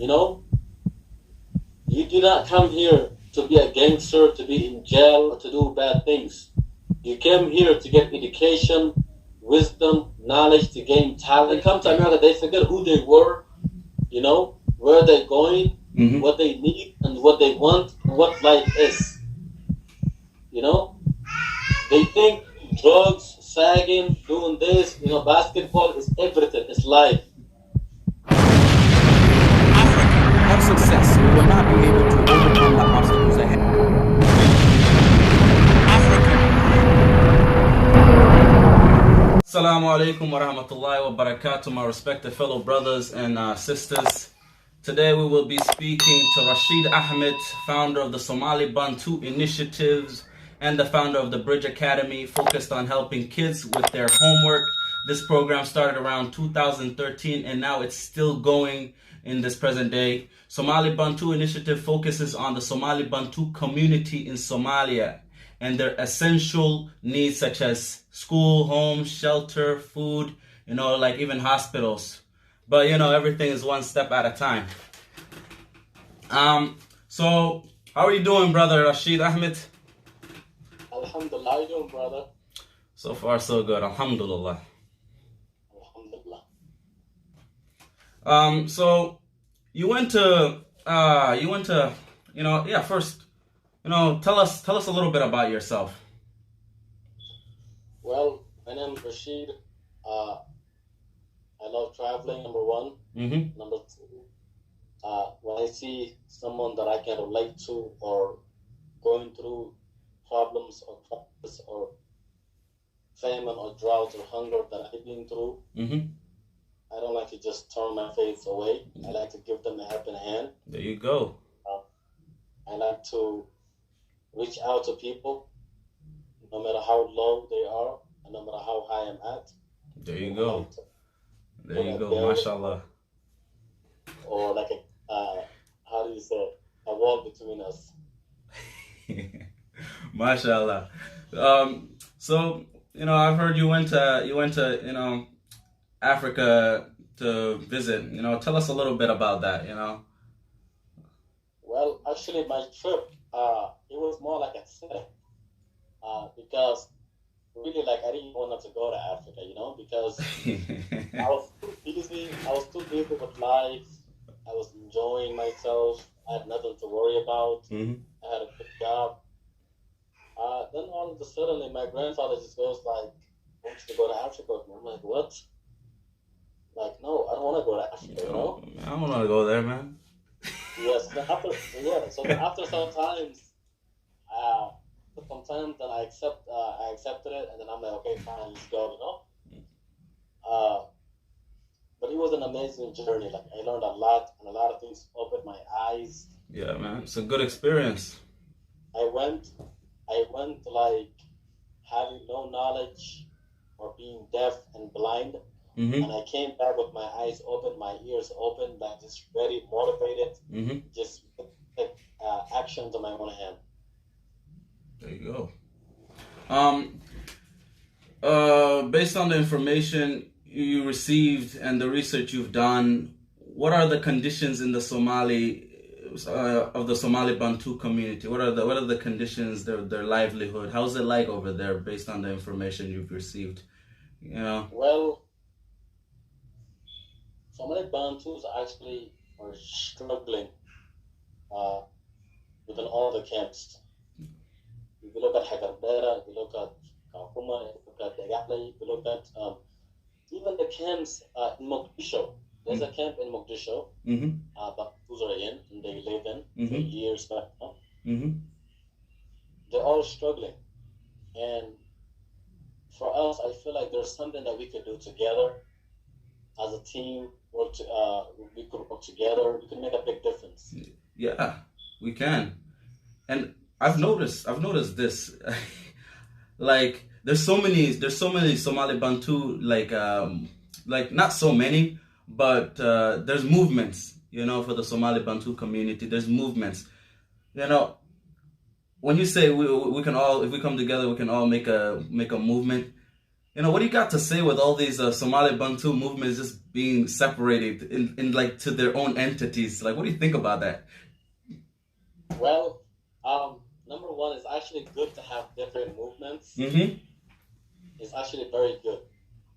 You know, you do not come here to be a gangster, to be in jail, or to do bad things. You came here to get education, wisdom, knowledge, to gain talent. They come to America, they forget who they were, you know, where they're going, what they need, and what they want, and what life is. You know, they think drugs, sagging, doing this, you know, basketball is everything, it's life. Without success, we will not be able to overcome the obstacles ahead. Assalamu alaikum wa rahmatullahi wa barakatuh, my respected fellow brothers and sisters. Today we will be speaking to Rashid Ahmed, founder of the Somali Bantu Initiative and the founder of the Bridge Academy, focused on helping kids with their homework. This program started around 2013 and now it's still going in this present day. Somali Bantu Initiative focuses on the Somali Bantu community in Somalia and their essential needs such as school, home, shelter, food, you know, like even hospitals. But, you know, everything is one step at a time. So, how are you doing, brother Rashid Ahmed? Alhamdulillah, how you doing, brother? So far, so good. Alhamdulillah. Alhamdulillah. So, you went to, you know, yeah, first, you know, tell us a little bit about yourself. Well, my name is Rashid. I love traveling, number one. Number two, when I see someone that I can relate to or going through problems or crisis or famine or drought or hunger that I've been through, I don't like to just turn my face away. I like to give them a helping hand. There you go. I like to reach out to people, no matter how low they are, and no matter how high I'm at. There you go. There you go, mashallah. Or like how do you say, a wall between us. Mashallah. So, you know, I've heard you went to, you know, Africa to visit. You know, tell us a little bit about that, you know. Well, actually, my trip, it was more like a setting, because really, like, I didn't want to go to Africa, you know, because I was too busy. I was too busy with life. I was enjoying myself. I had nothing to worry about. I had a good job. Then all of a sudden, my grandfather just goes like, "I want you to go to Africa." And I'm like, "What?" Like, no, I don't want to go to Africa, you know? I don't want to go there, man. Yes, so after sometimes then I accepted it, and then I'm like, okay, fine, let's go, you know? But it was an amazing journey. Like, I learned a lot, and a lot of things opened my eyes. Yeah, man, it's a good experience. I went like having no knowledge or being deaf and blind. And I came back with my eyes open, my ears open, like just very motivated, just take actions on my own hand. There you go. Based on the information you received and the research you've done, what are the conditions in the Somali Bantu community? What are the conditions, their livelihood? How's it like over there based on the information you've received? You know? Well, Somali Bantus actually are struggling within all the camps. If you look at Hagardera, if you look at Kakuma, if you look at Degale, if you look at even the camps in Mogadishu. There's a camp in Mogadishu, Bantus are in, and they live in for years back now. They're all struggling. And for us, I feel like there's something that we could do together as a team. We could work together. We can make a big difference. Yeah, we can. And I've noticed this. Like there's so many Somali Bantu, like not so many, but there's movements, you know, for the Somali Bantu community. There's movements, you know. When you say we can all, if we come together, we can all make a movement. What do you got to say with all these Somali Bantu movements just being separated in like to their own entities? Like, what do you think about that? Well, number one, it's actually good to have different movements. Mm-hmm. It's actually very good.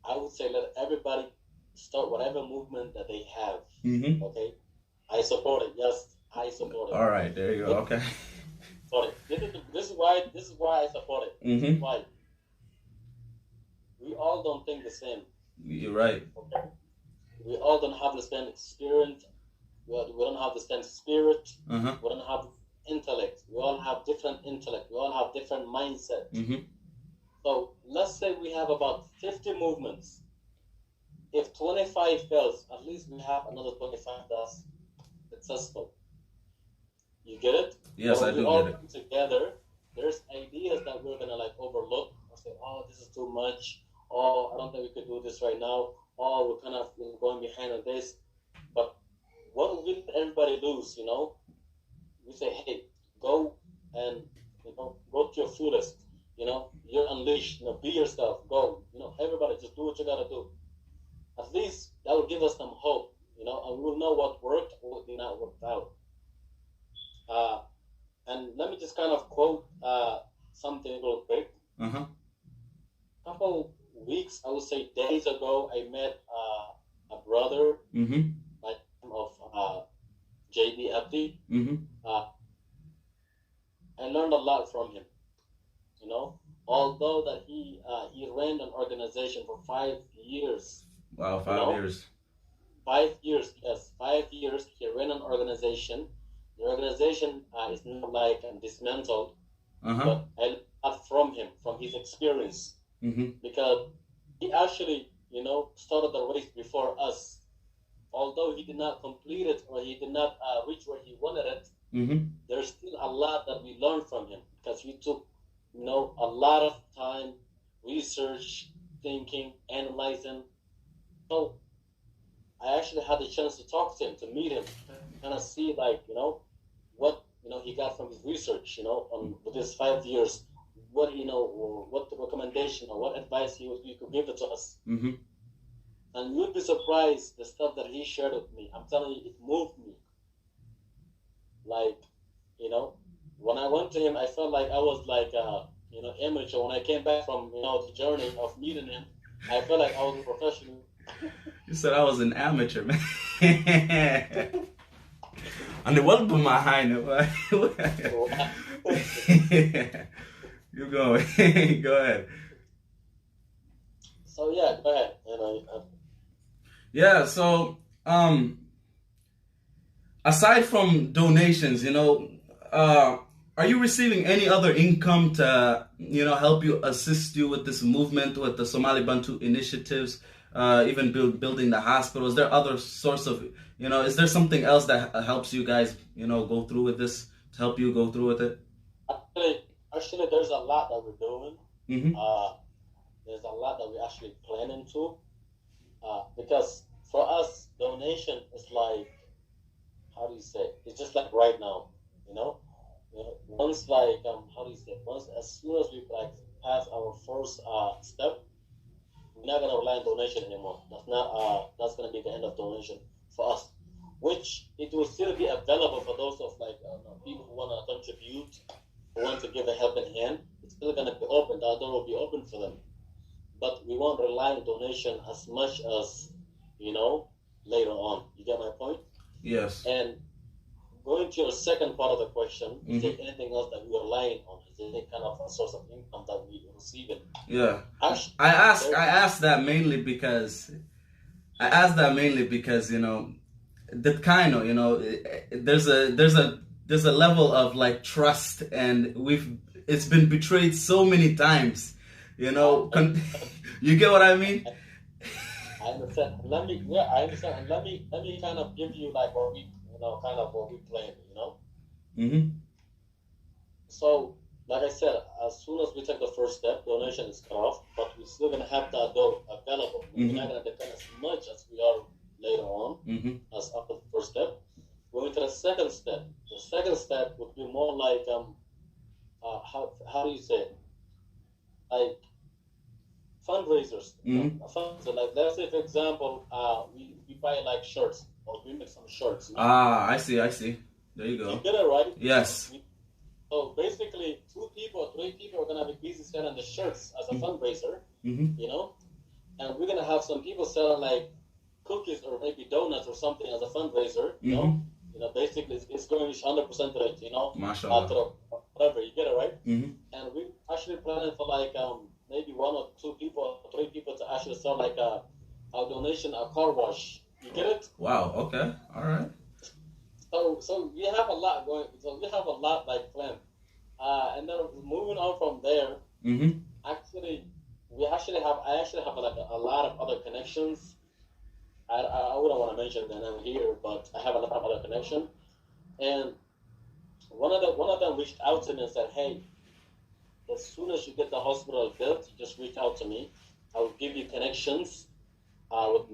I would say let everybody start whatever movement that they have. Mm-hmm. Okay, I support it. Yes, I support it. All right, there you go. Okay. Support it. This is why I support it. Mm-hmm. This is why we all don't think the same. You're right. Okay, we all don't have the same experience. We don't have the same spirit. Uh-huh. We don't have intellect. We all have different intellect. We all have different mindset. Mm-hmm. So let's say we have about 50 movements. If 25 fails, at least we have another 25 that's successful. You get it? Yes, so I do we all get it. come together. There's ideas that we're gonna like overlook or say, oh, this is too much. Oh, I don't think we could do this right now. Oh, we're kind of going behind on this. But what will we let everybody lose? We say, hey, go and go to your fullest. You're unleashed. Be yourself. Go. Everybody just do what you gotta do. At least that will give us some hope. And we'll know what worked or what did not work out. And let me just kind of quote something real quick. Uh-huh. A couple weeks, I would say days ago, I met a brother Mm-hmm. by the name of JB Abdi. Mm-hmm. I learned a lot from him. Although that he ran an organization for 5 years. Wow, 5 years. 5 years, yes, 5 years. He ran an organization. The organization is now like dismantled. Uh-huh. But I learned from him, from his experience, because he actually, started the race before us. Although he did not complete it or he did not reach where he wanted it, there's still a lot that we learned from him because we took, a lot of time, research, thinking, analyzing. So I actually had the chance to talk to him, to meet him, kind of see like, what, he got from his research, on with his 5 years, what, or what the recommendation or what advice he could give it to us. And you'd be surprised the stuff that he shared with me. I'm telling you, it moved me. Like, when I went to him, I felt like I was like, amateur. When I came back from, the journey of meeting him, I felt like I was a professional. You said I was an amateur, man. And the welcome my highness. You go. Go ahead. So yeah, go ahead. Yeah, so aside from donations, are you receiving any other income to, help you, assist you with this movement, with the Somali Bantu initiatives, even building the hospital? Is there other source of, is there something else that helps you guys, go through with this, to help you go through with it? Actually, there's a lot that we're doing. Mm-hmm. There's a lot that we're actually planning to. Because for us, donation is like, how do you say? It's just like right now, once like once as soon as we like pass our first step, we're not gonna rely on donation anymore. That's gonna be the end of donation for us. Which it will still be available for those of like people who wanna contribute, who want to give a helping hand. It's still gonna be open. That door will be open for them. But we won't rely on donation as much as later on. You get my point? Yes. And going to your second part of the question, is there anything else that we are relying on? Is there any kind of a source of income that we are receiving? Yeah. I asked that mainly because that kind of there's a level of like trust, and it's been betrayed so many times. You get what I mean? I understand. I understand. And let me kind of give you like what we plan. So, like I said, as soon as we take the first step, donation is cut off, but we're still gonna have that door available. We're not gonna depend as much as we are later on, as after the first step. Going to the second step. The second step would be more like how do you say it? Like fundraisers. Mm-hmm. So like let's say for example, we buy like shirts or we make some shirts. Ah, I see. There you You go. get it right. Yes. So basically, 2 people, 3 people are gonna be busy selling the shirts as a fundraiser. Mm-hmm. And we're gonna have some people selling like cookies or maybe donuts or something as a fundraiser. Basically it's going 100% to it. Mashallah. Whatever, you get it right. Mm-hmm. And we actually planning for like maybe 1 or 2 people, 3 people to actually sell like a donation, a car wash. You get it? Wow. Okay. All right. So we have a lot going. So we have a lot like planned. And then moving on from there, Mm-hmm. actually, I actually have like a lot of other connections. I wouldn't want to mention them here, but I have a lot of other connections. And one of them reached out to me and said, "Hey, as soon as you get the hospital built, just reach out to me. I will give you connections with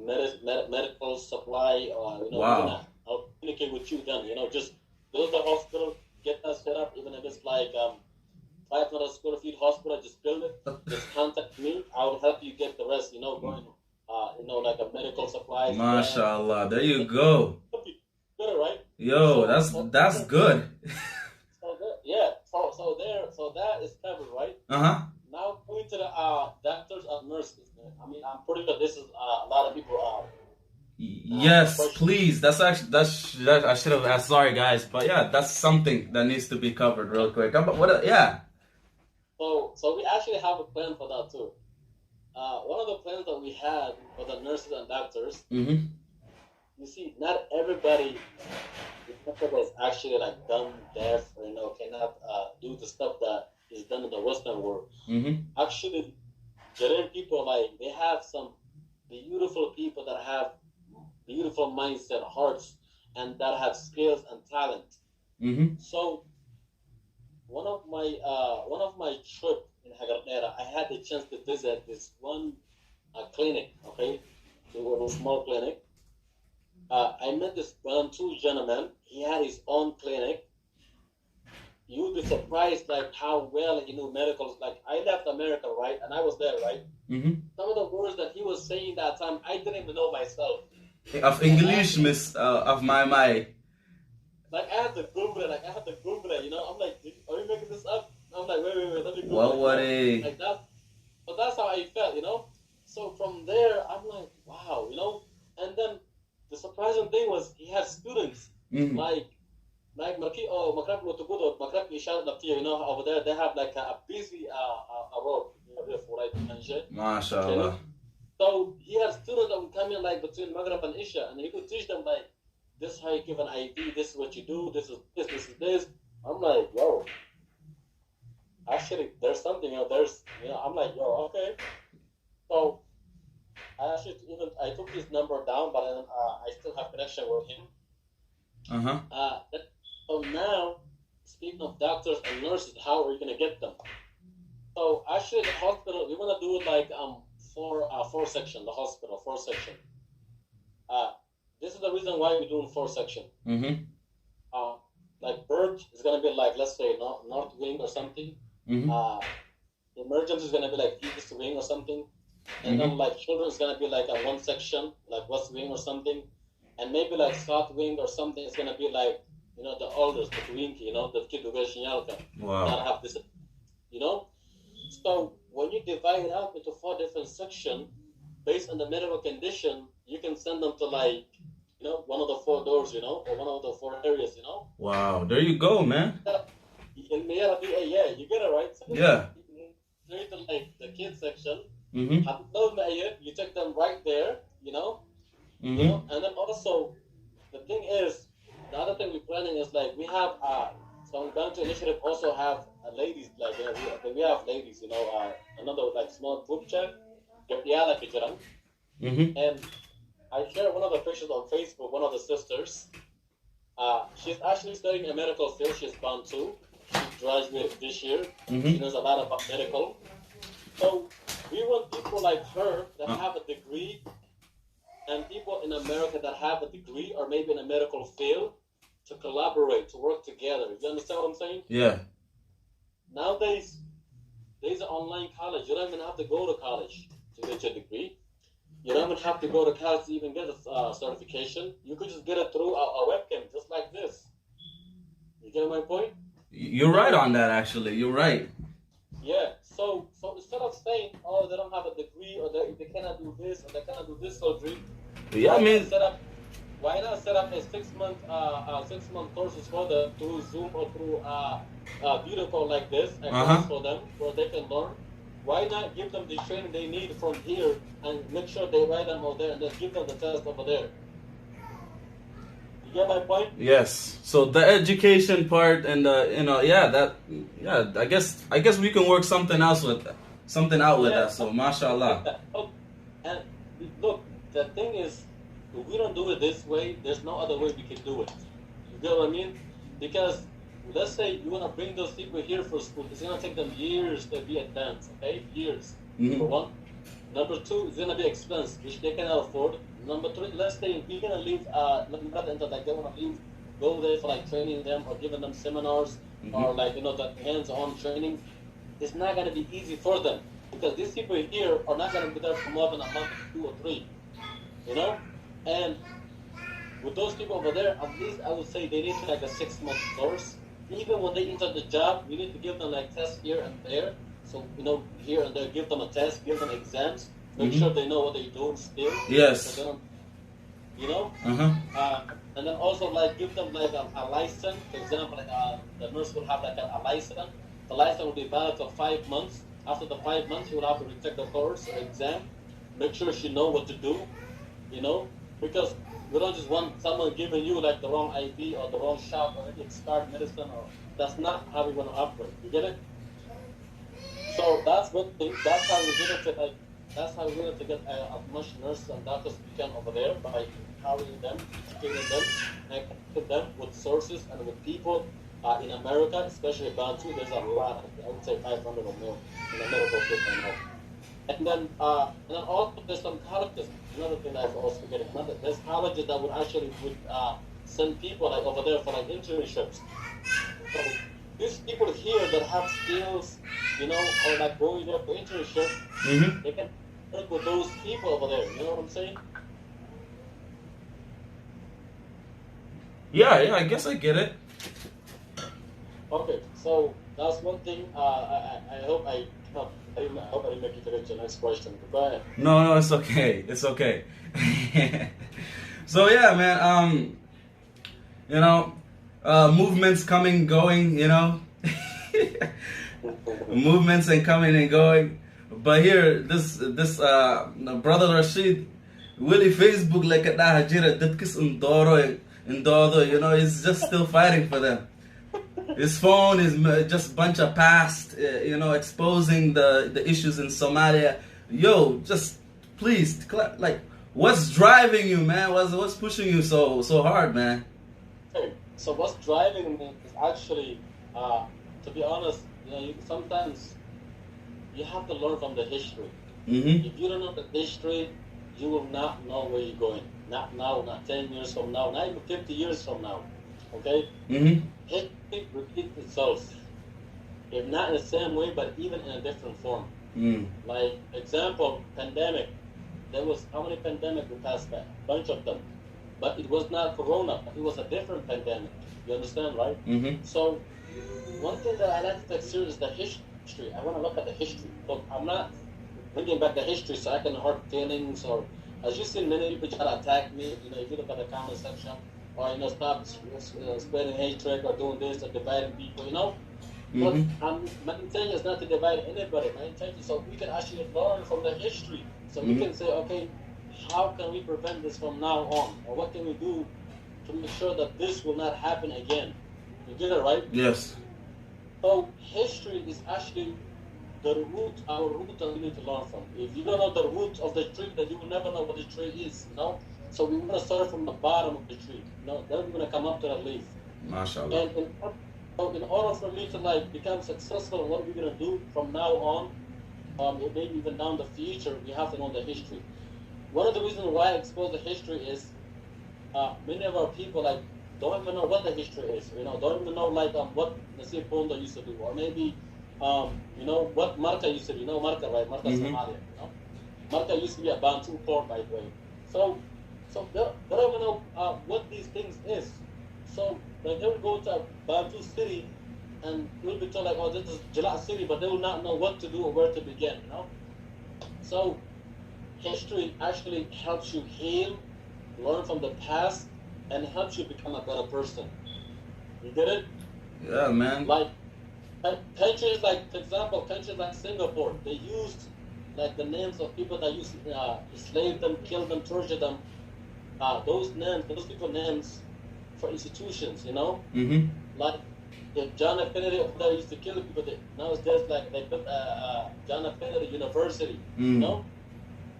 medical supply. Wow. I'll communicate with you then. Just build the hospital, get that set up, even if it's like 500 square feet hospital, just build it. Just contact me. I will help you get the rest. Going, like a medical supplies. Mashallah. There you go. Good, right? Yo, that's good. So that is covered, right? Uh-huh. Now going to the doctors and nurses. I mean, I'm pretty sure this is a lot of people. Yes, please. That's I should have asked. Sorry, guys, but yeah, that's something that needs to be covered real quick. What? Yeah. So we actually have a plan for that too. One of the plans that we had for the nurses and doctors. Mm-hmm. You see, not everybody is actually like dumb, deaf, or cannot do the stuff that is done in the Western world. Mm-hmm. Actually, Ghanaian people they have some beautiful people that have beautiful mindset, hearts, and that have skills and talent. Mm-hmm. So one of my trip in Hagardera, I had the chance to visit this one clinic. Okay, it was a small clinic. I met this Bantu gentleman. He had his own clinic. You would be surprised like how well he knew medicals. Like I left America, right, and I was there, right. Mm-hmm. Some of the words that he was saying that time, I didn't even know myself. Of English, miss, of my. Like I had to Google it. I'm like, are you making this up? I'm like, wait, let me Google What it. would it? Like that. But that's how I felt, So from there, I'm like, wow, And then the surprising thing was he had students like Maki Makrab Lotugudo, Makrab Ishan Laptia, over there they have like a busy road, for like MashaAllah. So he had students that would come in like between Maghrib and Isha, and he could teach them like, this is how you give an ID, this is what you do, this is this. I'm like, yo, actually there's something, I'm like, yo, okay. So I took his number down, but then I still have connection with him. Uh-huh. So now, speaking of doctors and nurses, how are you gonna get them? So actually, the hospital we wanna do it like four section. The hospital 4 section. This is the reason why we're doing 4 section. Mm-hmm. Like birth is gonna be like, let's say north wing or something. Mm-hmm. Emergency is gonna be like east wing or something. And then like children is gonna be like a 1 section, like west wing or something, and maybe like south wing or something is gonna be like the elders, the twinkie, the kid who goes Wow. That have this, So when you divide it out into 4 different sections, based on the medical condition, you can send them to like one of the 4 doors, or one of the 4 areas, Wow, there you go, man. Yeah, you get it right. So yeah. Straight to like the kids section. Mm-hmm. You take them right there, Mm-hmm. and then also the thing is, the other thing we're planning is like we have Somali Bantu Initiative also have ladies like we have ladies, another like small group chat, Mm-hmm. and I shared one of the pictures on Facebook. One of the sisters, she's actually studying a medical field. She's Bantu. She graduated this year. Mm-hmm. She knows a lot about medical. So we want people like her that have a degree, and people in America that have a degree or maybe in a medical field to collaborate, to work together. You understand what I'm saying? Yeah. Nowadays, there's an online college. You don't even have to go to college. to get your degree. You don't even have to go to college to even get a certification. You could just get it through a webcam, just like this. You get my point? You're right on that, actually. You're right. Yeah. So instead of saying, oh, they don't have a degree, or they cannot do this, or they cannot do this surgery, Yeah, I mean, why not set up a 6-month courses for them through Zoom or through video call like this, a course for them where they can learn? Why not give them the training they need from here and make sure they write them over there and then give them the test over there? You get my point? yes. So the education part and I guess we can work something out with that. So mashallah. And look, the thing is, if we don't do it this way, there's no other way we can do it. You get what I mean? Because let's say you want to bring those people here for school, it's going to take them years to be advanced, okay? Years, number one. Number two, it's going to be expensive, which they cannot afford. Number three, let's say we're going to leave, not into like they want to leave, go there for like training them or giving them seminars or like, the hands-on training. It's not going to be easy for them because these people here are not going to be there for more than a month, 2 or 3, And with those people over there, at least I would say they need like a 6-month course. Even when they enter the job, we need to give them like tests here and there. So, here and there, give them a test, give them exams, make sure they know what they're doing still. Yes. So and then also like give them like a license. For example, like the nurse will have like a license. The license will be valid for 5 months. After the 5 months, you will have to retake the course or exam. Make sure she know what to do, because we don't just want someone giving you like the wrong IV or the wrong shot or any expired medicine, or that's not how we want to operate. You get it? So that's what that's how we're going to get as much nurses and doctors we can over there by empowering them, educating them, and connecting them with sources and with people in America, especially Bantu. There's a lot. I would say 500 or more in the medical system now. And then also there's some colleges. Another thing that I was also forgetting. There's colleges that would send people like over there for like internships. So these people here that have skills, or like going there for internships, they can work with those people over there. You know what I'm saying? Yeah, I guess I get it. Okay, so that's one thing. I hope I didn't make you forget your next question. Go ahead. No, it's okay. It's okay. So yeah, man. Movements coming, going. Movements and coming and going. But here, this brother Rashid, really Facebook like a hajira dadkis indoro, he's just still fighting for them. His phone is just a bunch of past, exposing the issues in Somalia. Yo, just please, like, what's driving you, man? What's pushing you so hard, man? Hey, so what's driving me is actually, to be honest, sometimes you have to learn from the history. If you don't know the history, you will not know where you're going. Not now, not 10 years from now, not even 50 years from now. Okay? History repeats itself. If not in the same way, but even in a different form. Like, example, pandemic. There was how many pandemics we passed by? A bunch of them. But it was not Corona. It was a different pandemic. You understand, right? So, one thing that I like to take serious is the history. I want to look at the history. Look, I'm not bringing back the history so I can hurt feelings or, as you see, many people try to attack me. If you look at the comment section, or stop spreading hatred or doing this or dividing people. But my intention is not to divide anybody. My intention is so we can actually learn from the history. So we can say, okay, how can we prevent this from now on? Or what can we do to make sure that this will not happen again? You get it, right? Yes. So history is actually our root that we need to learn from. If you don't know the root of the tree, then you will never know what the tree is, So we want to start from the bottom of the tree, then we're going to come up to the leaf. MashaAllah. And in order for me to become successful, what we're going to do from now on, maybe even down the future, we have to know the history. One of the reasons why I expose the history is many of our people don't even know what the history is. Don't even know what Nasir Pondo used to do, or maybe what Marka used to do. Marka, right? Marka Somalia. Marca used to be a Bantu port, by the way. So they don't even know what these things is. So like they will go to a Bantu city and you'll be told like, oh, this is Jalak city, but they will not know what to do or where to begin, you know? So history actually helps you heal, learn from the past, and helps you become a better person. You get it? Yeah, man. Like countries like, for example, countries like Singapore, they used like the names of people that used enslaved them, killed them, tortured them. Those names, those people names for institutions, you know? Mm-hmm. Like if John F. Kennedy over there used to kill people, now it's just like they put John F. Kennedy University, you know?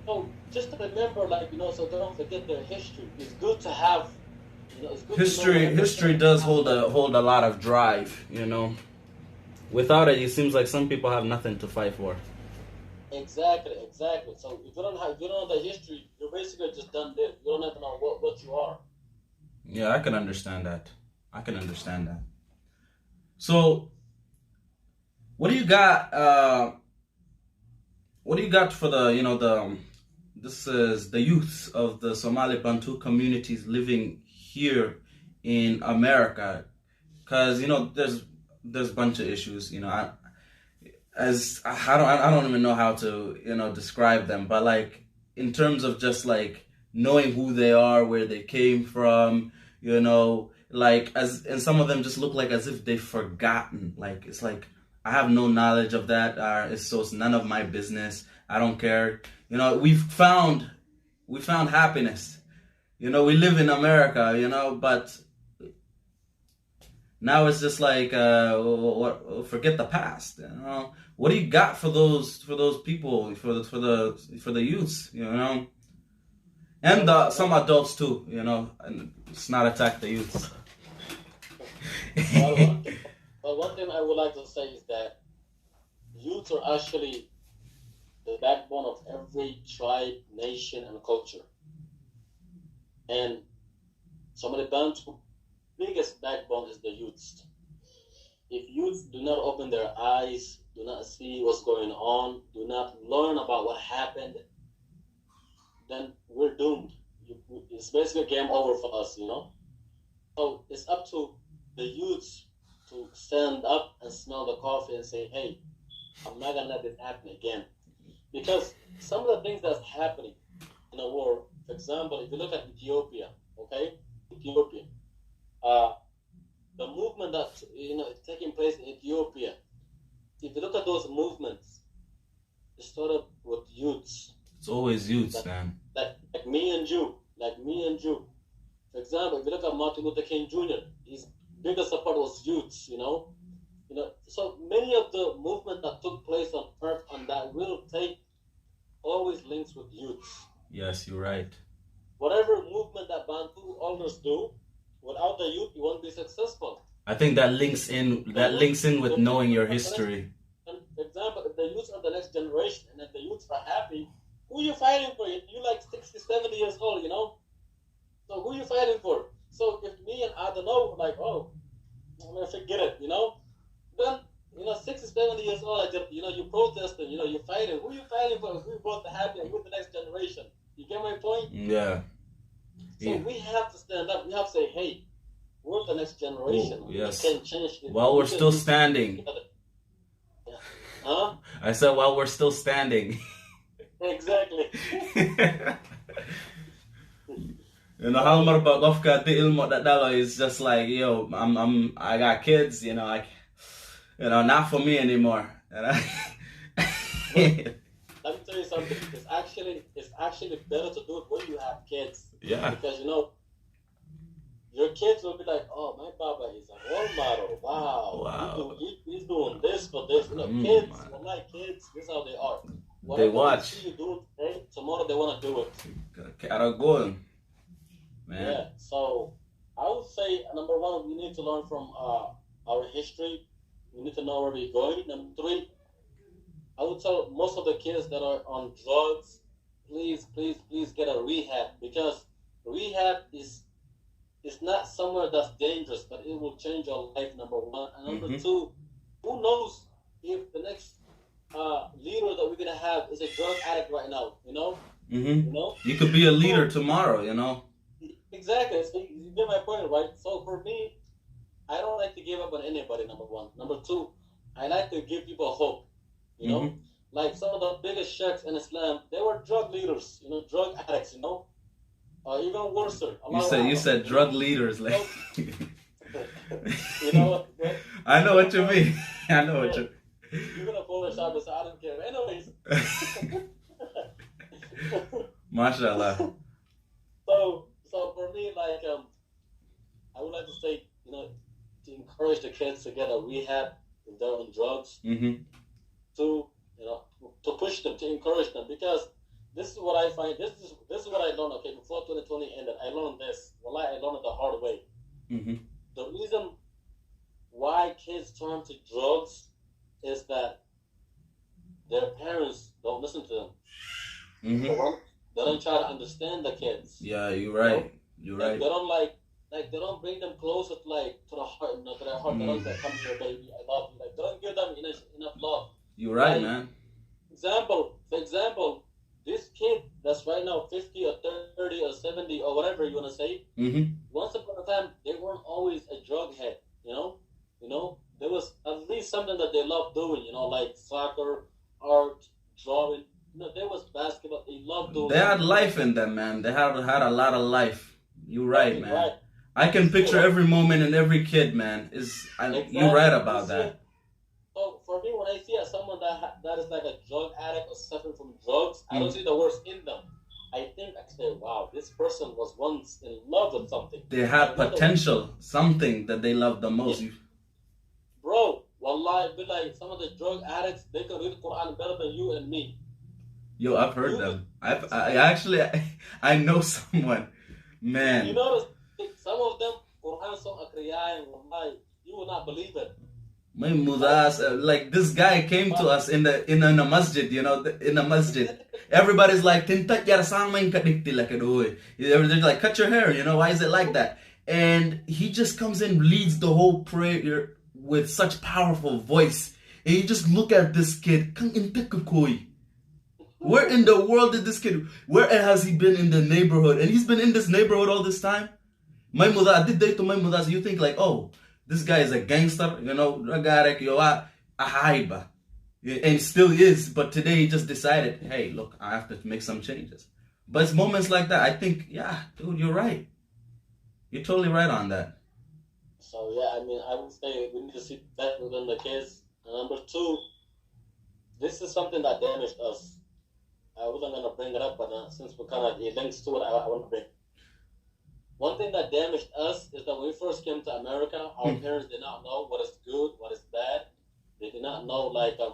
So just to remember, like, you know, so don't forget their history. It's good to have, you know, it's good History does hold a lot of drive, you know. Without it seems like some people have nothing to fight for. Exactly. So if you don't know the history, you're basically just done deal. You don't even know what you are. Yeah, I can understand that. So what do you got for the, you know, this is the youth of the Somali Bantu communities living here in America, because, you know, there's a bunch of issues, you know. I don't even know how to, you know, describe them, but like in terms of just like knowing who they are, where they came from, you know, like and some of them just look like as if they've forgotten. Like it's like I have no knowledge of that. It's none of my business. I don't care. You know, we found happiness. You know, we live in America. You know, but now it's just like forget the past. You know, what do you got for those people, for the youths? You know, and some adults too. You know, and it's not attack the youths. Well, one thing I would like to say is that youth are actually the backbone of every tribe, nation, and culture. And Somali Bantu biggest backbone is the youths. If youths do not open their eyes, do not see what's going on, do not learn about what happened, then we're doomed. It's basically game over for us, you know? So it's up to the youths to stand up and smell the coffee and say, hey, I'm not going to let this happen again. Because some of the things that's happening in the world, for example, if you look at Ethiopia, okay? Ethiopia. The movement that's, you know, taking place in Ethiopia, if you look at those movements, it started with youths. It's always youths, man. Like me and you. For example, if you look at Martin Luther King Jr., his biggest support was youths, you know. So many of the movement that took place on earth and that will take always links with youths. Yes, you're right. Whatever movement that Bantu elders do, without the youth, you won't be successful. I think that links in with knowing your history. And for example, if the youth are the next generation and if the youths are happy, who are you fighting for? You're like 60, 70 years old, you know? So who are you fighting for? So if me and I don't know, like, oh, I'm going to forget it, you know? Then, you know, 60, 70 years old, you know, you're protesting, you know, you're fighting. Who are you fighting for? Who brought the happy and who's the next generation? You get my point? Yeah. So we have to stand up. We have to say, hey, we're the next generation. Yes. We can change it. While we're still standing. Yeah. Huh? I said while we're still standing. Exactly. You know, how much about Gofka the ilmo that dollar is just like, yo, I got kids, you know, not for me anymore. You know? Let me tell you something. It's actually better to do it when you have kids. Yeah. Because you know, your kids will be like, oh, my papa is a role model. Wow. He's doing this for this. You know, kids, well, my kids, this is how they are. Whatever they watch. They see you do today, tomorrow they want to do it. Gotta go, man. Yeah. So I would say number one, we need to learn from our history. We need to know where we're going. Number three, I would tell most of the kids that are on drugs, please get a rehab, because rehab is not somewhere that's dangerous, but it will change your life, number one. And number two, who knows if the next leader that we're gonna have is a drug addict right now. You know. You could be a leader So, tomorrow, you know. exactly. So you get my point, right? So for me, I don't like to give up on anybody. Number one. Number two, I like to give people hope. You know, like some of the biggest sheikhs in Islam, they were drug leaders. Drug addicts. Even worse. You said drug leaders, like. You know what? I know what you mean. I know what you. You're gonna pull a shot, but I don't care. Anyways. MashaAllah. So for me, like, I would like to say, to encourage the kids to get a rehab if they're on drugs. To to push them, to encourage them, because this is what I find. This is what I learned. Okay, before 2020 ended, I learned this. Well, I learned it the hard way. The reason why kids turn to drugs is that their parents don't listen to them. They don't try to understand the kids. Yeah, you're right. You're right. They don't they don't bring them closer to the heart, to their heart. They don't say, "Come here, baby, I love you." Like, they don't give them enough love. You're right, man. For example, this kid that's right now 50 or 30 or 70 or whatever you want to say. Once upon a time, they weren't always a drug head. There was at least something that they loved doing. Like soccer, art, drawing. There was basketball. They loved doing. They had life in them, man. They had a lot of life. You're right, man. Right. I can picture every moment in every kid, man. Exactly. You're right about that. So for me, when I see someone that is like a drug addict or suffering from drugs, I don't see the worst in them. I think I say, wow, this person was once in love with something. They had potential, something that they loved the most. Bro, wallahi, be like some of the drug addicts, they can read Quran better than you and me. Yo, I've heard them. I actually know someone, man. You notice some of them Quran so akriyain, wallahi, you will not believe it. My mudas, like this guy came to us in a masjid, in a masjid. Everybody's like, they're like, cut your hair, why is it like that? And he just comes in, leads the whole prayer with such powerful voice. And you just look at this kid. Where in the world did this kid, where has he been in the neighborhood? And he's been in this neighborhood all this time. My mother, I did date to my mother, so you think like, oh, this guy is a gangster, a haiba. And still is, but today he just decided, hey, look, I have to make some changes. But it's moments like that, I think, yeah, dude, you're right. You're totally right on that. So, yeah, I mean, I would say we need to see that within the kids. And number two, this is something that damaged us. I wasn't going to bring it up, but since we're kind of, it links to it, I want to bring. One thing that damaged us is that when we first came to America, our parents did not know what is good, what is bad. They did not know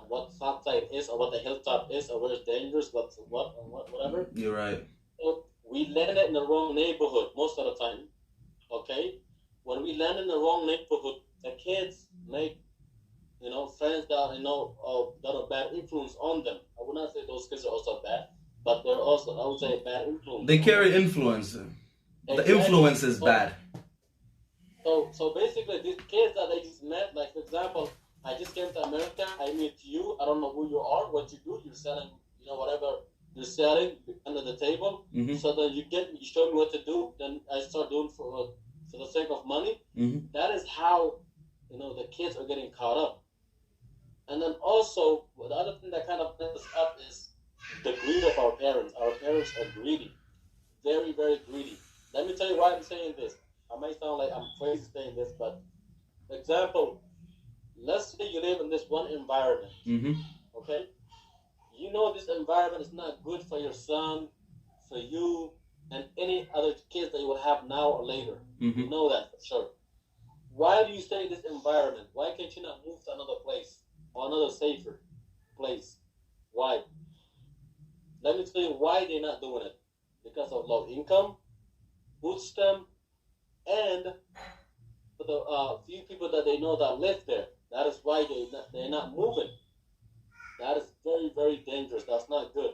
what topside is or what the hilltop is or where it's dangerous, whatever. You're right. So we landed in the wrong neighborhood most of the time. Okay? When we land in the wrong neighborhood, the kids make, friends that, that are bad influence on them. I would not say those kids are also bad, but they're also, I would say, bad influence. They carry influence. The influence is bad. So basically, these kids that I just met, like, for example, I just came to America, I meet you, I don't know who you are, what you do, you're selling, whatever you're selling under the table. So then you show me what to do, then I start doing for the sake of money. That is how, the kids are getting caught up. And then also, the other thing that kind of messes us up is the greed of our parents. Our parents are greedy. Very, very greedy. Let me tell you why I'm saying this. I might sound like I'm crazy saying this, but for example, let's say you live in this one environment, okay? This environment is not good for your son, for you, and any other kids that you will have now or later. You know that for sure. Why do you stay in this environment? Why can't you not move to another place or another safer place? Why? Let me tell you why they're not doing it. Because of low income, food stamp, and for the few people that they know that live there. That is why they're not moving. That is very, very dangerous. That's not good.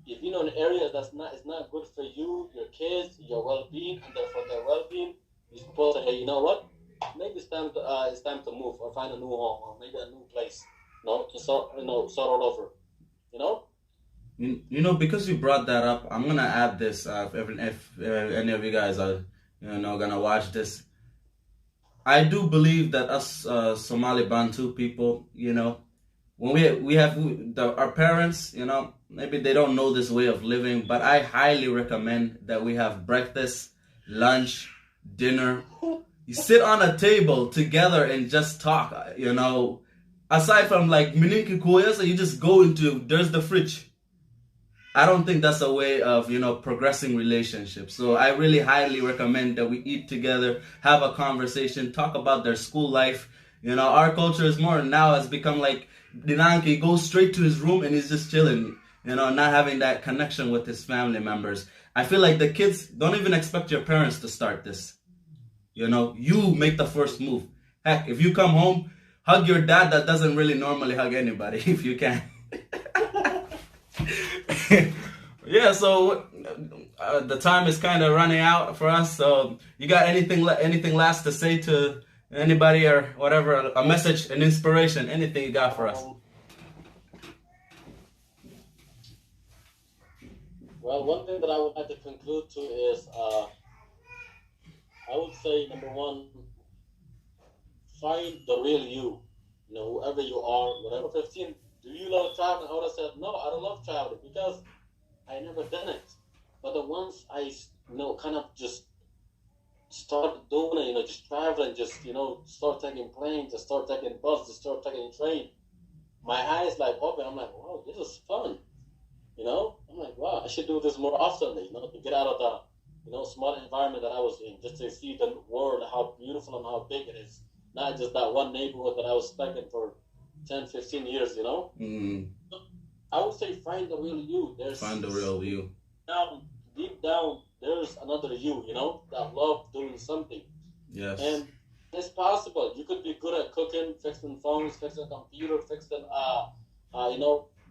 If you know an area it's not good for you, your kids, your well-being, and therefore their well-being, you're supposed to, hey, you know what? Maybe it's time to move or find a new home or maybe a new place. to start, start all over, you know. Because you brought that up, I'm gonna add this. If any of you guys are, gonna watch this, I do believe that us Somali Bantu people, when we have our parents, maybe they don't know this way of living, but I highly recommend that we have breakfast, lunch, dinner. You sit on a table together and just talk. Aside from like mininki kuya, so you just go into there's the fridge. I don't think that's a way of, progressing relationships. So I really highly recommend that we eat together, have a conversation, talk about their school life. Our culture is more now has become like Dinanki goes straight to his room and he's just chilling, not having that connection with his family members. I feel like the kids don't even expect your parents to start this. You make the first move. Heck, if you come home, hug your dad that doesn't really normally hug anybody if you can. Yeah, so the time is kind of running out for us. So you got anything last to say to anybody or whatever? A message, an inspiration, anything you got for us? Well, one thing that I would like to conclude to is, I would say number one, find the real you. Whoever you are, whatever. 15. Do you love traveling? I would have said no. I don't love traveling because I never done it. But the once I, kind of just started doing it, just traveling, just, start taking planes, just start taking bus, just start taking train, my eyes like open. I'm like, wow, this is fun. I'm like, wow, I should do this more often, to get out of the, small environment that I was in, just to see the world, how beautiful and how big it is. Not just that one neighborhood that I was stuck in for 10, 15 years, Mm. I would say find the real you. Find the real you. Deep down, there's another you, that love doing something. Yes. And it's possible. You could be good at cooking, fixing phones, fixing a computer, fixing,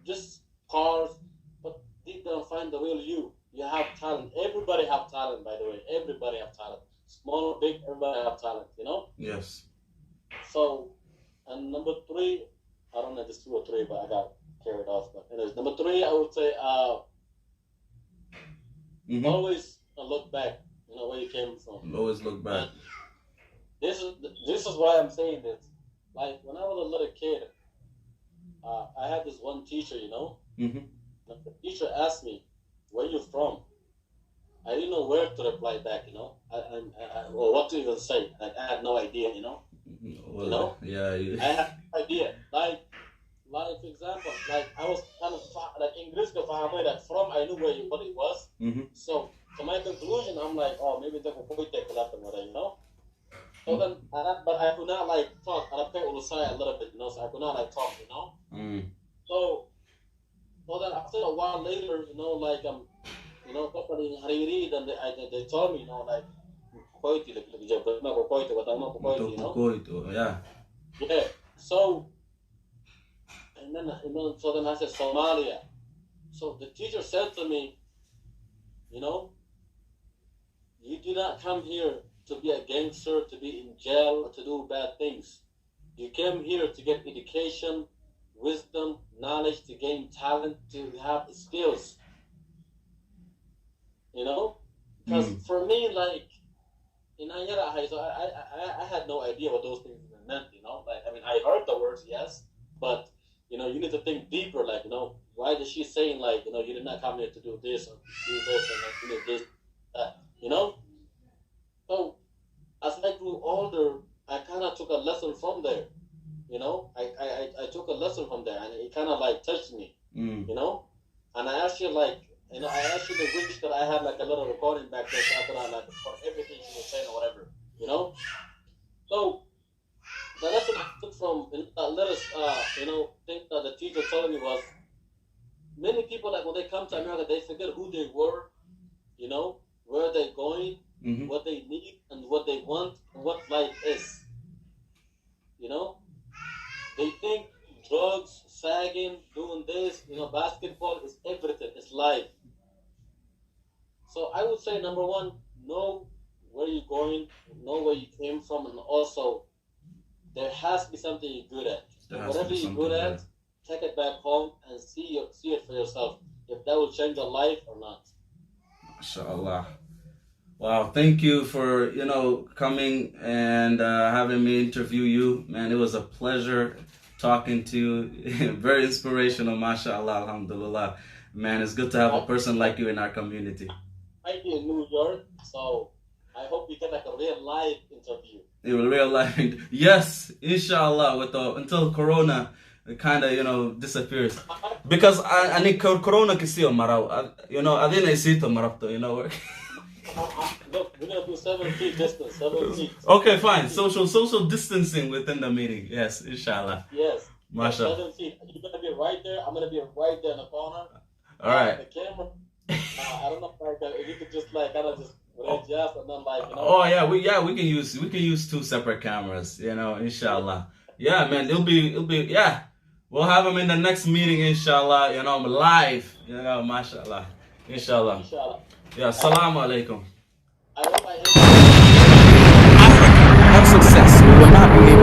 just cars. But deep down, find the real you. You have talent. Everybody have talent, by the way. Everybody have talent. Small or big, everybody have talent, Yes. So, and number three, I don't know if it's 2 or 3, but I got carried off. But anyways, number 3, I would say, always look back. Where you came from. Always look back. And this is why I'm saying this. Like when I was a little kid, I had this one teacher. Mm-hmm. And the teacher asked me, "Where you from?" I didn't know where to reply back. Or what to even say. Like I had no idea. Well, yeah. I had no idea. Like for example, like I was kind of like English that from I knew what it was. Mm-hmm. So to my conclusion, I'm like, oh, maybe they could take So then, but I could not like talk. I pay Ulusai a little bit, so I could not like talk, Mm. So then after a while later, like somebody in Hariri, then they told me, like Koiti, Yeah. Yeah. So and then so then I said Somalia. So the teacher said to me, you do not come here to be a gangster, to be in jail, to do bad things. You came here to get education, wisdom, knowledge, to gain talent, to have skills. Because for me, like in Anyara High, so I had no idea what those things meant. Like I mean, I heard the words, yes, but you need to think deeper. Like why is she saying like you did not come here to do this or do this and this, So as I grew older, I kind of took a lesson from there. I took a lesson from there, and it kind of like touched me. And I actually like, I actually wish that I had like a little recording back there so I could like record everything she was saying or whatever. So the lesson I took from let us think that the teacher told me was many people like when they come to America they forget who they were, where they're going, what they need and what they want and what life is. They think drugs, sagging, doing this, basketball is everything, it's life. So I would say number one, know where you're going, know where you came from, and also there has to be something you're good at. There has to Whatever be you're something good there. at, take it back home and see it for yourself. If that will change your life or not. Mashallah. Wow, thank you for, coming and having me interview you. Man, it was a pleasure talking to you. Very inspirational, mashallah, alhamdulillah. Man, it's good to have a person like you in our community. Might be in New York, so I hope we get like a real live interview. In real life, yes, inshallah. Until Corona kind of, disappears, because I need Corona kisio marau. I didn't see to marapto. Look, we're gonna do 7 feet distance, 7 feet. Okay, fine. Social distancing within the meeting. Yes, inshallah. Yes. Mashallah. 7 feet. You're gonna be right there. I'm gonna be right there in the corner. All right. The camera. I don't know if you could just kind of just adjust and then Oh yeah, we can use 2 separate cameras. Inshallah. Yeah, man. It'll be yeah. We'll have them in the next meeting, inshallah. Live. Mashallah. Inshallah. Inshallah. Yeah. Assalamu alaikum. I hope I Africa have success, we will not be able